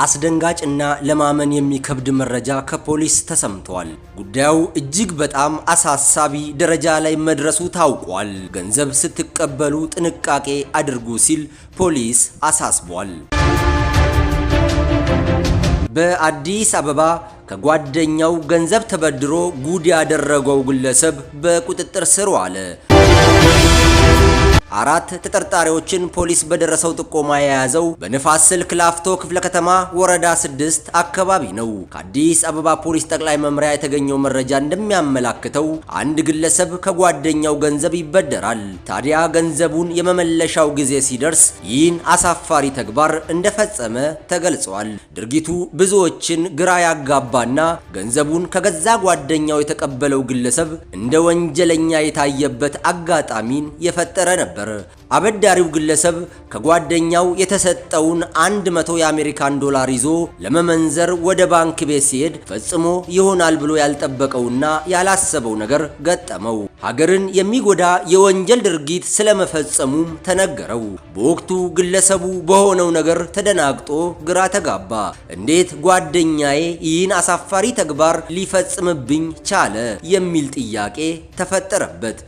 አስደንጋጭና ለማመን የሚከብድ መረጃ ከፖሊስ ተሰምቷል። ጉዳዩ እጅግ በጣም አሳሳቢ ደረጃ ላይ መድረሱ ታውቋል። ገንዘብ ስትቀበሉ ጥንቃቄ አድርጉ ሲል ፖሊስ አሳስቧል። በአዲስ አበባ ከጓደኛው ገንዘብ ተበድሮ ጉድ ያደረገው ግለሰብ በቁጥጥር ስር ዋለ። 4 ተጠርጣሪዎችን ፖሊስ በደረሰው ጥቆማ የያዘው በንፋስ ስልክ ላፍቶ ክፍለ ከተማ ወረዳ 6 አካባቢ ነው። ከአዲስ አበባ ፖሊስ ጠቅላይ መምሪያ የተገኘው መረጃ እንደሚያመላክተው አንድ ግለሰብ ከጓደኛው ገንዘብ ይበደራል። ታዲያ ገንዘቡን የመመለሻው ጊዜ ሲደርስ ይህን አሳፋሪ ተግባር እንደፈጸመ ተገልጿል። ድርጊቱ ብዙዎችን ግራ ያጋባና ገንዘቡን ከገዛ ጓደኛው የተቀበለው ግለሰብ እንደ ወንጀለኛ የታየበት አጋጣሚን የፈጠረ ነበር። አበዳሪው ግለሰብ ከጓደኛው የተሰጠውን 100 የአሜሪካን ዶላር ይዞ ለመመንዘር ወደ ባንክ ቤት ሲሄድ ፈጽሞ ይሆናል ብሎ ያልጠበቀውና ያላሰበው ነገር ገጠመው። ሀገርን የሚጎዳ የወንጀል ድርጊት ስለመፈጸሙም ተነገረው። በወቅቱ ግለሰቡ በሆነው ነገር ተደናግጦ ግራ ተጋባ። እንዴት ጓደኛዬ ይህን አሳፋሪ ተግባር ሊፈጽምብኝ ቻለ የሚል ጥያቄ ተፈጠረበት።